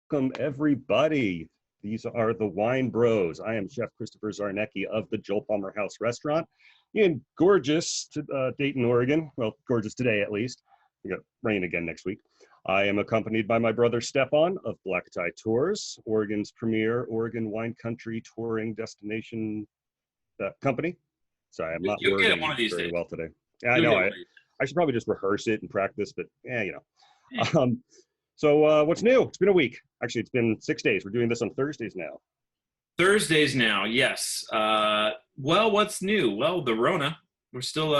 Welcome, everybody. These are the Wine Bros. I am Chef Christopher Zarnecki of the Joel Palmer House Restaurant in gorgeous Dayton, Oregon. Well, gorgeous today, at least. We got rain again next week. I am accompanied by my brother Stefan of Black Tie Tours, Oregon's premier Oregon wine country touring destination company. Sorry, I'm not wording very well today. Yeah, I know. I should probably just rehearse it and practice, but yeah, you know. Yeah. So what's new? It's been a week. Actually, it's been 6 days. We're doing this on Thursdays now. Thursdays now, yes. Well, what's new? Well, the Rona. We're still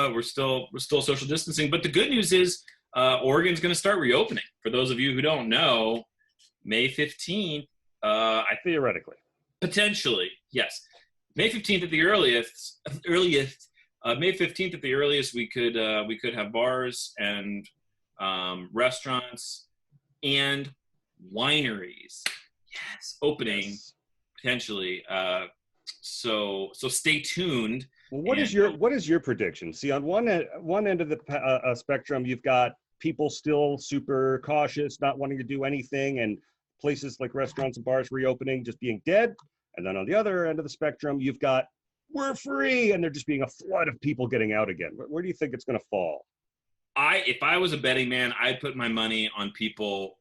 social distancing. But the good news is Oregon's going to start reopening. For those of you who don't know, May 15th. Theoretically. Potentially, yes. May 15th at the earliest. May 15th at the earliest. We could have bars and restaurants and wineries, yes, opening potentially. So stay tuned. Well, what is your prediction? See, on one end of the spectrum, you've got people still super cautious, not wanting to do anything, and places like restaurants and bars reopening just being dead. And then on the other end of the spectrum, you've got we're free, and there just being a flood of people getting out again. Where do you think it's going to fall? If I was a betting man, I'd put my money on people,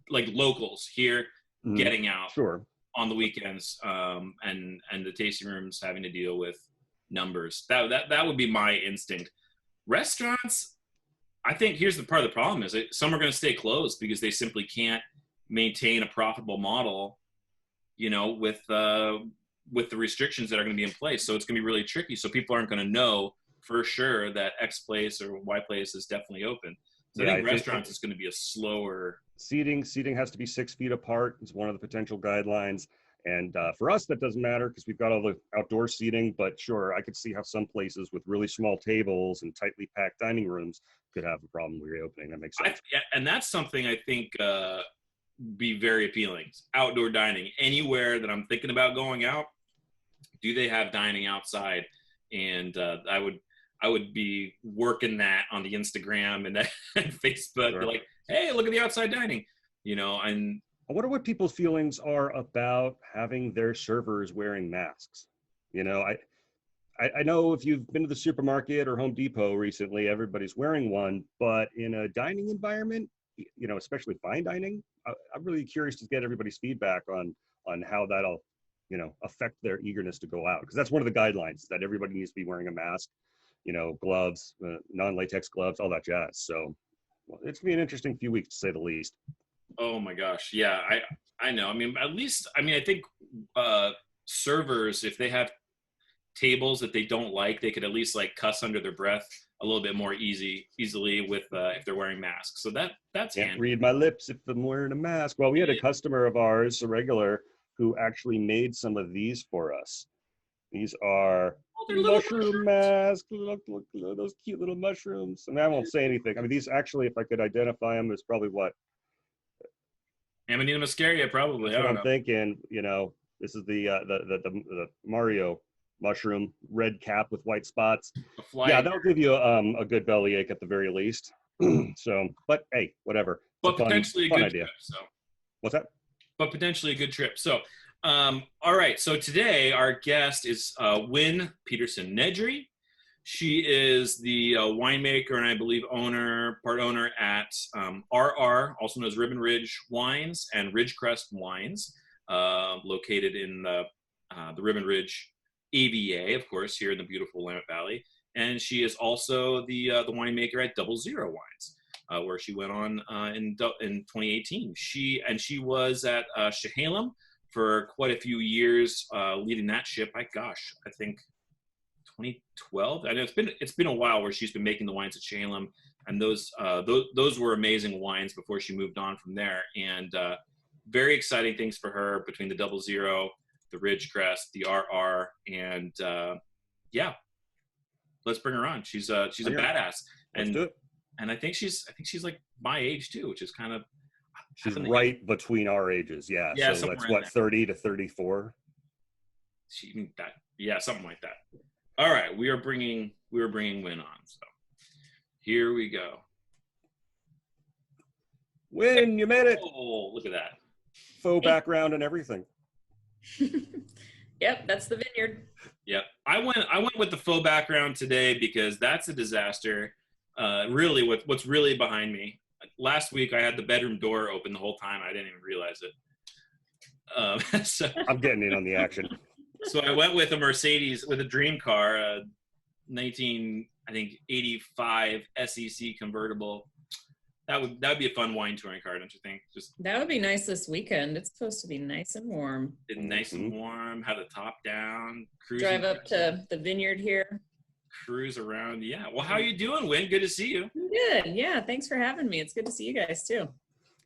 like locals here, getting out on the weekends, and the tasting rooms having to deal with numbers. That would be my instinct. Restaurants, I think here's the part of the problem is that some are going to stay closed because they simply can't maintain a profitable model, you know, with the restrictions that are going to be in place. So it's going to be really tricky. So people aren't going to know for sure that X place or Y place is definitely open. So I think restaurants is going to be a slower. Seating has to be 6 feet apart is one of the potential guidelines. And for us, that doesn't matter because we've got all the outdoor seating. But sure, I could see how some places with really small tables and tightly packed dining rooms could have a problem with reopening. That makes sense. And that's something I think be very appealing. Outdoor dining. Anywhere that I'm thinking about going out, do they have dining outside? And I would be working that on the Instagram and Facebook. Sure. Like, hey, look at the outside dining, you know. And I wonder what people's feelings are about having their servers wearing masks. You know, I know if you've been to the supermarket or Home Depot recently, everybody's wearing one. But in a dining environment, you know, especially fine dining, I'm really curious to get everybody's feedback on how that'll, you know, affect their eagerness to go out. Because that's one of the guidelines, that everybody needs to be wearing a mask. You know, gloves, non-latex gloves, all that jazz. So it's going to be an interesting few weeks, to say the least. Oh, my gosh. Yeah, I know. I think servers, if they have tables that they don't like, they could at least like cuss under their breath a little bit more easily with if they're wearing masks. So that's Can't read my lips if I'm wearing a mask. Well, we had a customer of ours, a regular, who actually made some of these for us. These are mushroom masks. Look, those cute little mushrooms. I mean, I won't say anything. I mean, these actually, if I could identify them, is probably what? Amanita muscaria, probably. That's what I'm thinking. You know, this is the Mario mushroom, red cap with white spots. Yeah, that'll give you a good bellyache at the very least. So, but hey, whatever. But potentially a good idea. Trip, so. What's that? But potentially a good trip. So. All right, so today our guest is Wynn Peterson Nedry. She is the winemaker and I believe part owner at RR, also known as Ribbon Ridge Wines and Ridgecrest Wines, located in the Ribbon Ridge AVA, of course, here in the beautiful Willamette Valley. And she is also the winemaker at 00 Wines, where she went on in 2018. She was at Chehalem for quite a few years, leading that ship. I think 2012. I know it's been a while where she's been making the wines at Chehalem, and those were amazing wines before she moved on from there. And very exciting things for her between the 00, the Ridgecrest, the RR, and yeah, let's bring her on. She's a badass, and I think she's like my age too, which is kind of she's right between our ages. Yeah, so that's what 30 to 34. Something like that. All right, we were bringing Wynn on, so here we go. Wynn, you made it! Oh, look at that faux background and everything. Yep, that's the vineyard. Yep, I went with the faux background today because that's a disaster. Really, what's really behind me. Last week I had the bedroom door open the whole time. I didn't even realize it. So I'm getting in on the action. So I went with a Mercedes, with a dream car, 1985 SEC convertible. That would be a fun wine touring car, don't you think? That would be nice this weekend. It's supposed to be nice and warm. Nice and warm. Have the top down. Drive up to the vineyard here. Cruise around. Yeah. Well, how you doing, Wynn? Good to see you. Good. Yeah. Thanks for having me. It's good to see you guys too.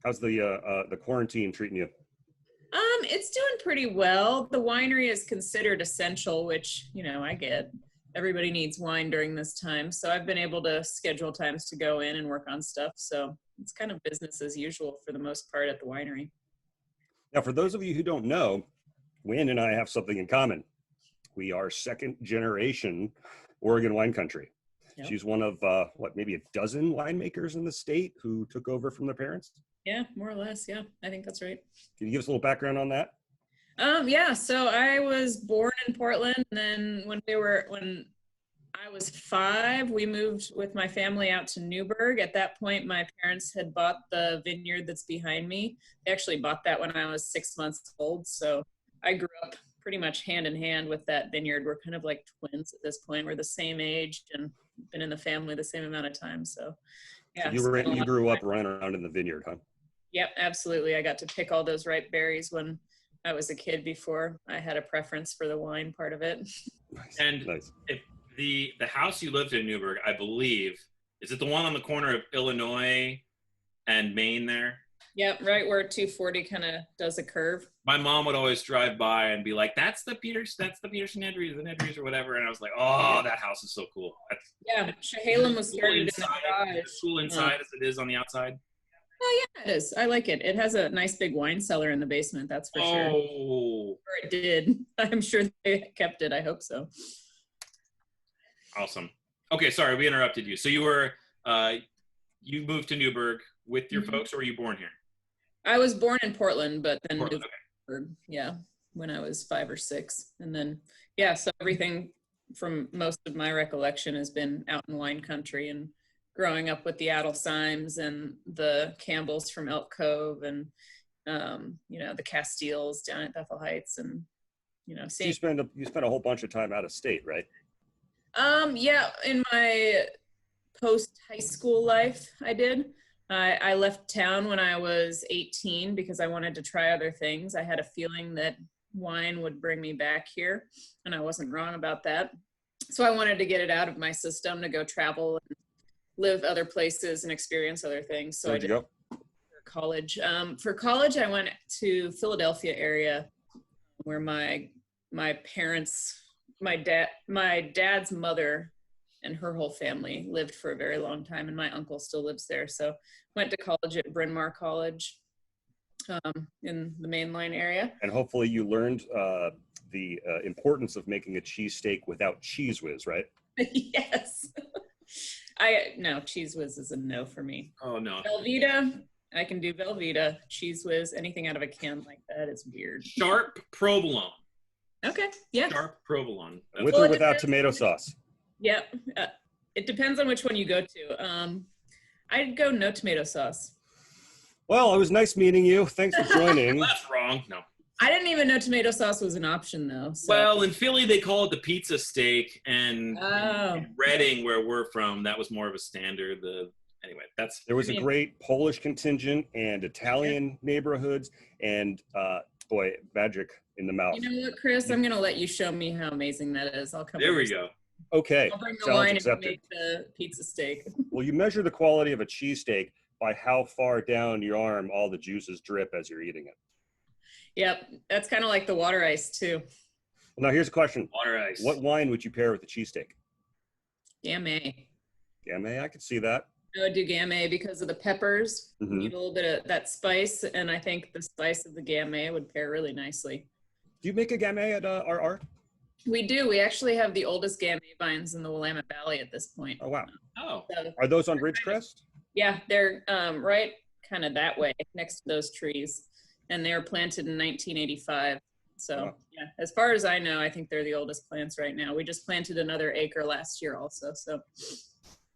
How's the quarantine treating you? It's doing pretty well. The winery is considered essential, which, I get. Everybody needs wine during this time. So I've been able to schedule times to go in and work on stuff. So it's kind of business as usual for the most part at the winery. Now, for those of you who don't know, Wynn and I have something in common. We are second generation Oregon wine country. Yep. She's one of, maybe a dozen winemakers in the state who took over from their parents? Yeah, more or less. Yeah, I think that's right. Can you give us a little background on that? Yeah, so I was born in Portland, and then when I was 5, we moved with my family out to Newburgh. At that point, my parents had bought the vineyard that's behind me. They actually bought that when I was 6 months old, so I grew up pretty much hand in hand with that vineyard. We're kind of like twins at this point. We're the same age and been in the family the same amount of time, so yeah. So you grew up running around in the vineyard, huh? Yep, absolutely. I got to pick all those ripe berries when I was a kid before I had a preference for the wine part of it. Nice. And nice. If the house you lived in Newburgh, I believe, is it the one on the corner of Illinois and Maine there? Yep, right where 240 kind of does a curve. My mom would always drive by and be like, that's the Peterson Nedry, the Nedrys or whatever. And I was like, oh, that house is so cool. Yeah, Chehalem was started in the garage. As cool inside as it is on the outside. Oh, yeah, it is. I like it. It has a nice big wine cellar in the basement, that's for sure. Oh. Or it did. I'm sure they kept it. I hope so. Awesome. Okay, sorry, we interrupted you. So you were, you moved to Newburgh with your folks, or were you born here? I was born in Portland, but then moved to Newburgh, when I was 5 or 6. And then, so everything from most of my recollection has been out in wine country and growing up with the Adelsheims and the Campbells from Elk Cove and, the Castiles down at Bethel Heights and, So you spent a whole bunch of time out of state, right? In my post-high school life, I did. I left town when I was 18 because I wanted to try other things. I had a feeling that wine would bring me back here, and I wasn't wrong about that. So I wanted to get it out of my system to go travel and live other places and experience other things. So Where'd you go? For college. For college, I went to Philadelphia area where my parents, my dad's mother and her whole family lived for a very long time, and my uncle still lives there. So went to college at Bryn Mawr College in the mainline area. And hopefully you learned the importance of making a cheesesteak without Cheese Whiz, right? Yes. No, Cheese Whiz is a no for me. Oh, no. Velveeta, I can do Velveeta. Cheese Whiz, anything out of a can like that is weird. Sharp provolone. Okay, yeah. Sharp provolone. With or without tomato sauce? Yep. It depends on which one you go to. I'd go no tomato sauce. Well, it was nice meeting you. Thanks for joining. That's wrong. No. I didn't even know tomato sauce was an option, though. So. Well, in Philly, they call it the pizza steak, and in Reading, where we're from, that was more of a standard. There was a great Polish contingent and Italian neighborhoods, and magic in the mouth. You know what, Chris? I'm going to let you show me how amazing that is. I'll come. There we go. Okay, I'll bring the sounds wine accepted. and make the pizza steak. Well, you measure the quality of a cheesesteak by how far down your arm all the juices drip as you're eating it. Yep, that's kind of like the water ice too. Well, now here's a question. Water ice. What wine would you pair with the cheesesteak? Gamay. Gamay, I could see that. I would do Gamay because of the peppers. Mhm. You need a little bit of that spice, and I think the spice of the Gamay would pair really nicely. Do you make a Gamay at RR? We do. We actually have the oldest Gamay vines in the Willamette Valley at this point. Oh, wow. Oh. So, Are those on Ridgecrest? yeah, they're right kind of that way next to those trees. And they were planted in 1985. So, Wow. yeah, as far as I know, I think they're the oldest plants right now. We just planted another acre last year also. So,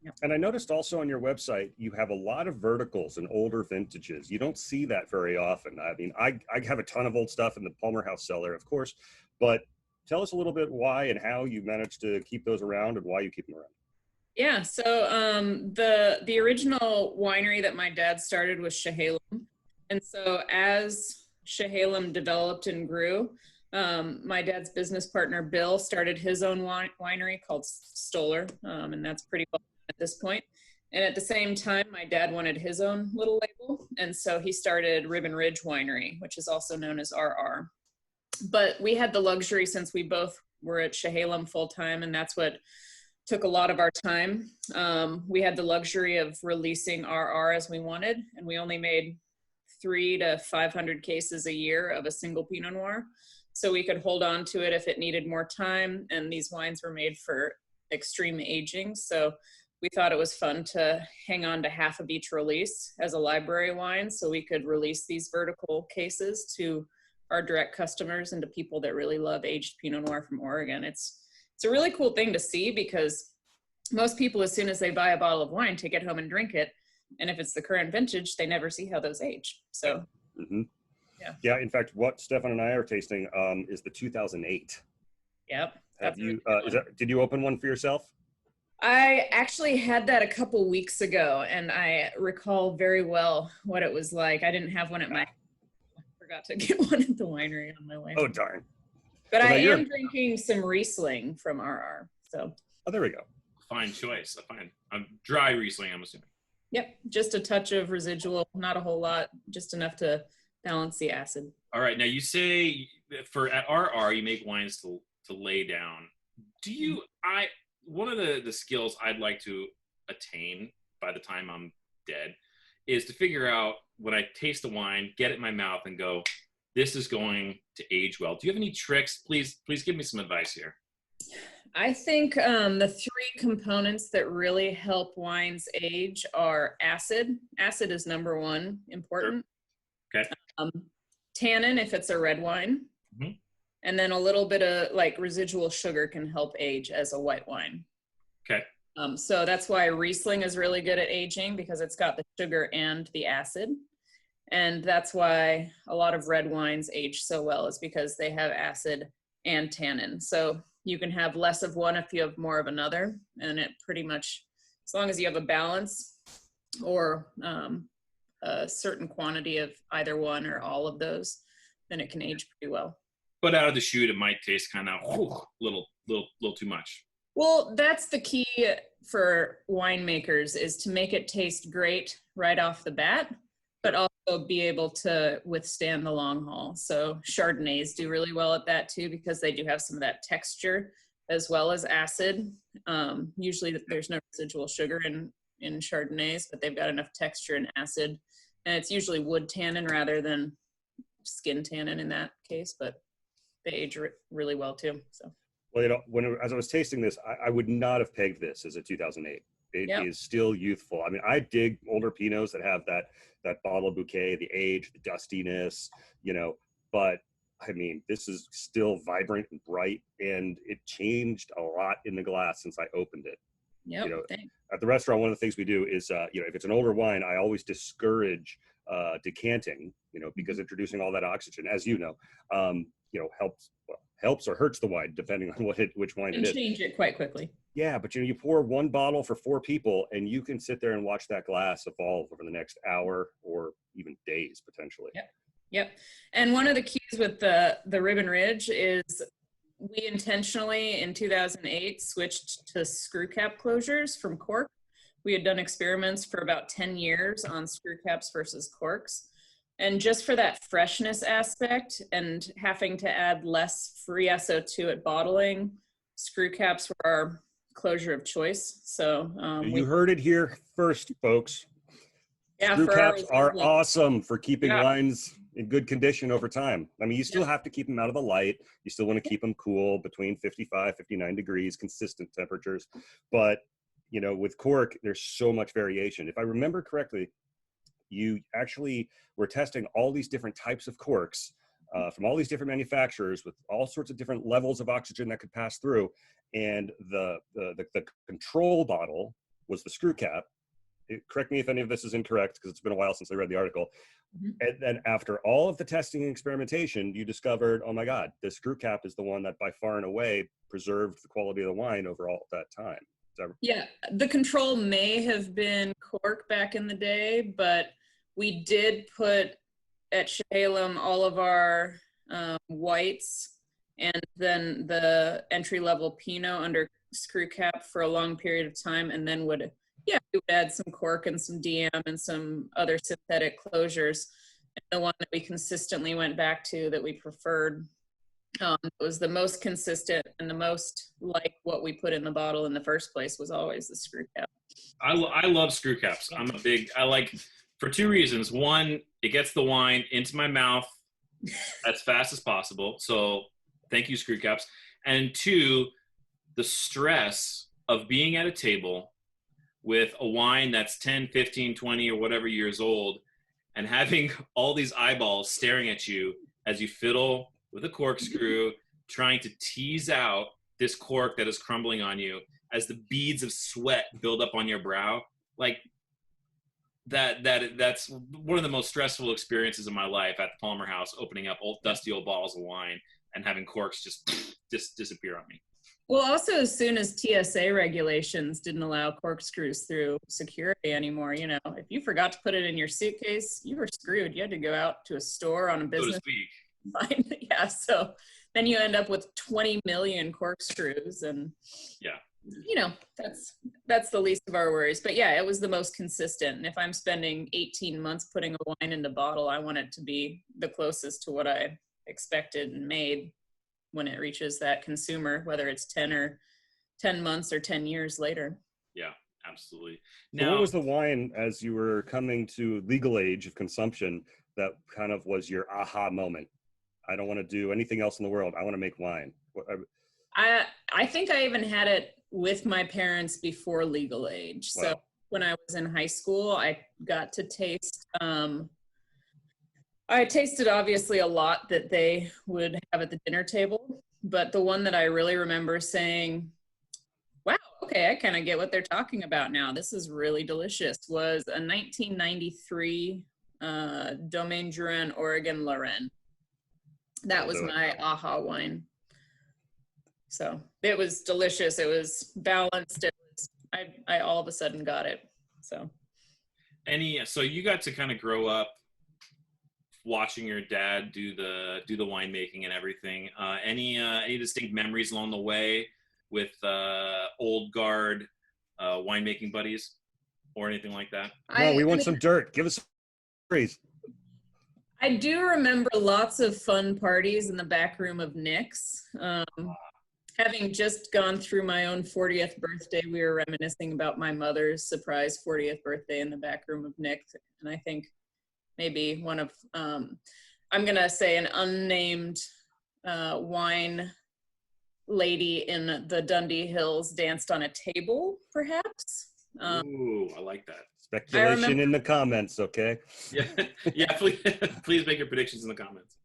yeah. And I noticed also on your website, you have a lot of verticals and older vintages. You don't see that very often. I mean, I have a ton of old stuff in the Palmer House cellar, of course, but tell us a little bit why and how you managed to keep those around and why you keep them around. Yeah, so the original winery that my dad started was Chehalem. And so as Chehalem developed and grew, my dad's business partner, Bill, started his own winery called Stoller, and that's pretty well at this point. And at the same time, my dad wanted his own little label, and so he started Ribbon Ridge Winery, which is also known as RR. But we had the luxury, since we both were at Chehalem full-time, and that's what took a lot of our time. We had the luxury of releasing RR as we wanted, and we only made 300 to 500 cases a year of a single Pinot Noir. So we could hold on to it if it needed more time, and these wines were made for extreme aging. So we thought it was fun to hang on to half of each release as a library wine, so we could release these vertical cases to our direct customers and to people that really love aged Pinot Noir from Oregon. It's a really cool thing to see, because most people, as soon as they buy a bottle of wine, take it home and drink it. And if it's the current vintage, they never see how those age. So, yeah. In fact, what Stefan and I are tasting is the 2008. Yep. Have you? Did you open one for yourself? I actually had that a couple weeks ago, and I recall very well what it was like. I didn't have one at my. I forgot to get one at the winery on my way. Oh, darn. But I am drinking some Riesling from RR. So. Oh, there we go. Fine choice. I'm dry Riesling, I'm assuming. Yep, just a touch of residual, not a whole lot, just enough to balance the acid. All right, now you say at RR you make wines to lay down. Do you? One of the skills I'd like to attain by the time I'm dead is to figure out, when I taste a wine, get it in my mouth and go, this is going to age well. Do you have any tricks? Please give me some advice here. I think the 3 components that really help wines age are acid. Acid is number 1, important. Sure. Okay. Tannin, if it's a red wine. Mm-hmm. And then a little bit of like residual sugar can help age as a white wine. Okay. So that's why Riesling is really good at aging, because it's got the sugar and the acid. And that's why a lot of red wines age so well, is because they have acid and tannin. So you can have less of one if you have more of another. And it pretty much, as long as you have a balance or a certain quantity of either one or all of those, then it can age pretty well. But out of the chute, it might taste kind of little too much. Well, that's the key for winemakers, is to make it taste great right off the bat, but also be able to withstand the long haul. So Chardonnays do really well at that too, because they do have some of that texture as well as acid. Usually there's no residual sugar in Chardonnays, but they've got enough texture and acid. And it's usually wood tannin rather than skin tannin in that case, but they age really well too. So. Well, as I was tasting this, I would not have pegged this as a 2008. It is still youthful. I mean, I dig older Pinots that have that bottle bouquet, the age, the dustiness, but I mean, this is still vibrant and bright, and it changed a lot in the glass since I opened it. Yep. At the restaurant, one of the things we do is, if it's an older wine, I always discourage decanting, because introducing all that oxygen, as helps or hurts the wine, depending on which wine it is. Change it quite quickly. Yeah, but you pour one bottle for 4 people, and you can sit there and watch that glass evolve over the next hour or even days potentially. Yep. And one of the keys with the Ribbon Ridge is we intentionally in 2008 switched to screw cap closures from cork. We had done experiments for about 10 years on screw caps versus corks. And just for that freshness aspect and having to add less free SO2 at bottling, screw caps were our closure of choice. So you heard it here first, folks. Yeah, screw caps are awesome for keeping wines in good condition over time. I mean, you still have to keep them out of the light. You still want to keep them cool between 55, 59 degrees, consistent temperatures. But, you know, with cork, there's so much variation. If I remember correctly, you actually were testing all these different types of corks from all these different manufacturers with all sorts of different levels of oxygen that could pass through. And the control bottle was the screw cap. Correct me if any of this is incorrect, because it's been a while since I read the article. And then after all of the testing and experimentation, you discovered, oh my God, the screw cap is the one that by far and away preserved the quality of the wine over all that time. Yeah, the control may have been cork back in the day, but we did put at Chehalem all of our whites and then the entry-level Pinot under screw cap for a long period of time, and then we would add some cork and some DM and some other synthetic closures. And the one that we consistently went back to that we preferred was the most consistent and the most like what we put in the bottle in the first place was always the screw cap. I love screw caps. I like, for two reasons. One, it gets the wine into my mouth as fast as possible. So thank you, screw caps. And two, the stress of being at a table with a wine that's 10, 15, 20, or whatever years old, and having all these eyeballs staring at you as you fiddle with a corkscrew, trying to tease out this cork that is crumbling on you as the beads of sweat build up on your brow. Like that's one of the most stressful experiences of my life at the Palmer House, opening up old dusty old bottles of wine and having corks just disappear on me. Well, also, as soon as TSA regulations didn't allow corkscrews through security anymore, you know, if you forgot to put it in your suitcase, you were screwed. You had to go out to a store on a business. So to speak. Yeah, so then you end up with 20 million corkscrews, and you know, that's the least of our worries. But yeah, it was the most consistent. And if I'm spending 18 months putting a wine in the bottle, I want it to be the closest to what I expected and made when it reaches that consumer, whether it's 10 months or 10 years later. Yeah, absolutely. So what was the wine as you were coming to legal age of consumption that kind of was your aha moment? I don't want to do anything else in the world. I want to make wine. I think I even had it with my parents before legal age. Wow. So when I was in high school, I got to taste, I tasted obviously a lot that they would have at the dinner table, but the one that I really remember saying, wow, okay, I kind of get what they're talking about now. This is really delicious, was a 1993 Domaine Drouhin Oregon Lorraine. That was my aha wine. So it was delicious. It was balanced. I all of a sudden got it. So you got to kind of grow up watching your dad do the winemaking and everything. Any distinct memories along the way with old guard winemaking buddies or anything like that? No, we want some dirt. Give us some praise. I do remember lots of fun parties in the back room of Nick's. Having just gone through my own 40th birthday, we were reminiscing about my mother's surprise 40th birthday in the back room of Nick's. And I think maybe one of, I'm going to say an unnamed wine lady in the Dundee Hills danced on a table, perhaps. Ooh, I like that. Speculation in the comments, okay? Yeah, please make your predictions in the comments.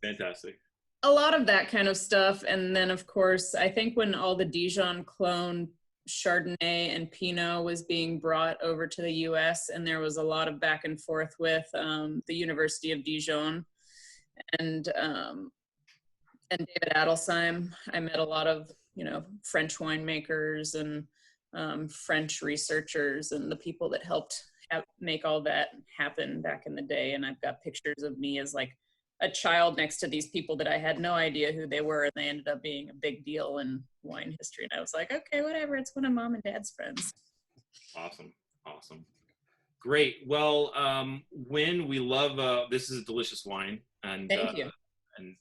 Fantastic. A lot of that kind of stuff. And then, of course, I think when all the Dijon clone Chardonnay and Pinot was being brought over to the U.S., and there was a lot of back and forth with the University of Dijon and David Adelsheim. I met a lot of, French winemakers and French researchers and the people that helped make all that happen back in the day. And I've got pictures of me as like a child next to these people that I had no idea who they were, and they ended up being a big deal in wine history. And I was like, okay, whatever. It's one of mom and dad's friends. Awesome. Great. Well, Wynn, we love, this is a delicious wine. And thank you. And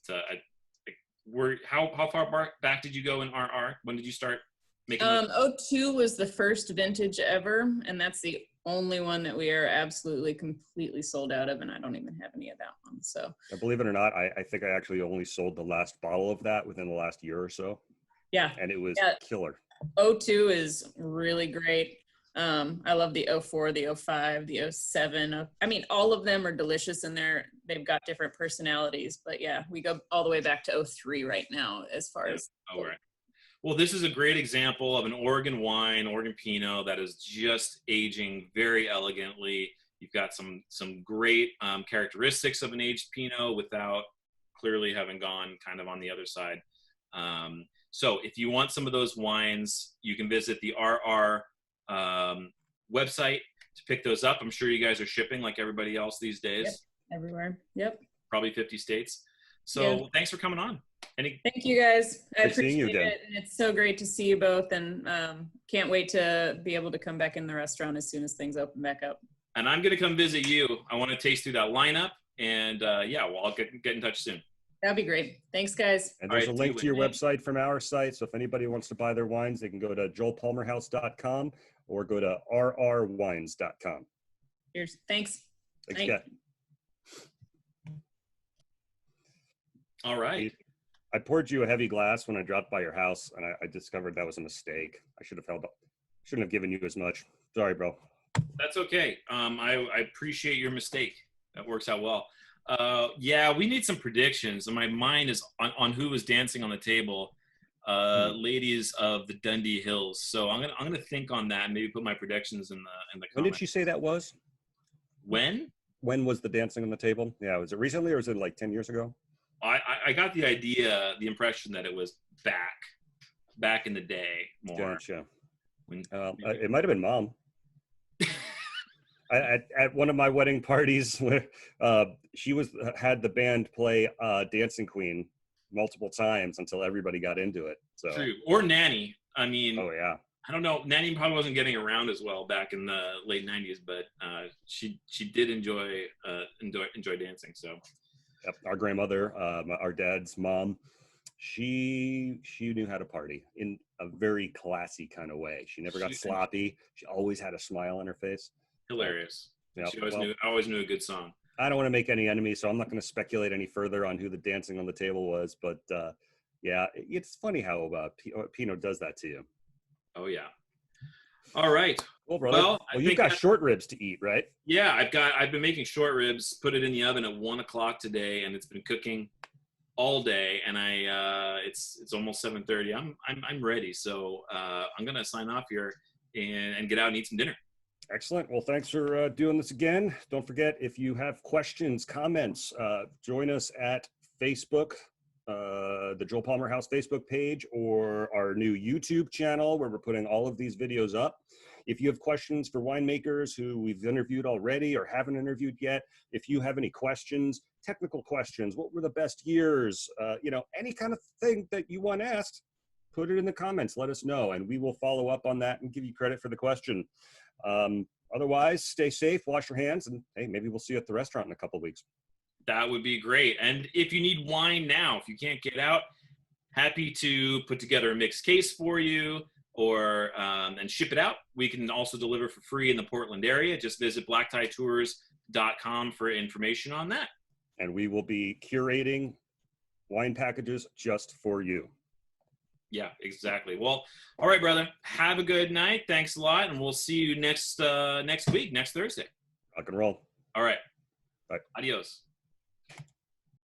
how far back did you go in RR? When did you start making? 02 was the first vintage ever, and that's the only one that we are absolutely completely sold out of, and I don't even have any of that one. So believe it or not, I think I actually only sold the last bottle of that within the last year or so. Yeah. And it was killer. 02 is really great. I love the 04, the 05, the 07. I mean, all of them are delicious, and they've got different personalities. But yeah, we go all the way back to 03 right now as far as. All right. Well, this is a great example of an Oregon wine, Oregon Pinot, that is just aging very elegantly. You've got some great characteristics of an aged Pinot without clearly having gone kind of on the other side. So if you want some of those wines, you can visit the RR website to pick those up. I'm sure you guys are shipping like everybody else these days. Yep, everywhere. Yep. Probably 50 states. So thanks for coming on. Thank you guys. I appreciate it. And it's so great to see you both, and can't wait to be able to come back in the restaurant as soon as things open back up. And I'm going to come visit you. I want to taste through that lineup, and I'll get in touch soon. That'd be great. Thanks, guys. And there's a link to your website from our site. So if anybody wants to buy their wines, they can go to joelpalmerhouse.com or go to rrwines.com. Cheers. Thanks. Thanks, Kat. All right. I poured you a heavy glass when I dropped by your house, and I discovered that was a mistake. I shouldn't have given you as much. Sorry, bro. That's okay. I appreciate your mistake. That works out well. We need some predictions. My mind is on who was dancing on the table. Ladies of the Dundee Hills. So I'm gonna think on that and maybe put my predictions in the comments. When did she say that was? When? When was the dancing on the table? Yeah, was it recently or was it like 10 years ago? I got the impression that it was back in the day more. Gotcha. It might have been Mom. At one of my wedding parties, where she had the band play Dancing Queen multiple times until everybody got into it. So true. Or Nanny. I mean, oh yeah. I don't know. Nanny probably wasn't getting around as well back in the late '90s, but she did enjoy dancing. So. Yep. Our grandmother, our dad's mom, she knew how to party in a very classy kind of way. She never got sloppy. She always had a smile on her face. Hilarious. Yep. She always knew a good song. I don't want to make any enemies, so I'm not going to speculate any further on who the dancing on the table was. But it's funny how Pinot does that to you. Oh yeah. All right. Well, brother. Well, you've got short ribs to eat, right? Yeah, I've been making short ribs. Put it in the oven at 1:00 today, and it's been cooking all day. And it's almost 7:30. I'm ready. So I'm gonna sign off here and get out and eat some dinner. Excellent. Well, thanks for doing this again. Don't forget, if you have questions, comments, join us at Facebook, the Joel Palmer House Facebook page, or our new YouTube channel where we're putting all of these videos up. If you have questions for winemakers who we've interviewed already or haven't interviewed yet, if you have any questions, technical questions, what were the best years, any kind of thing that you want asked, put it in the comments. Let us know, and we will follow up on that and give you credit for the question. Otherwise, stay safe, wash your hands, and hey, maybe we'll see you at the restaurant in a couple of weeks. That would be great. And if you need wine now, if you can't get out, happy to put together a mixed case for you or and ship it out. We can also deliver for free in the Portland area. Just visit blacktietours.com for information on that. And we will be curating wine packages just for you. Yeah, exactly. Well, all right, brother. Have a good night. Thanks a lot. And we'll see you next week, next Thursday. Rock and roll. All right. Bye. Adios.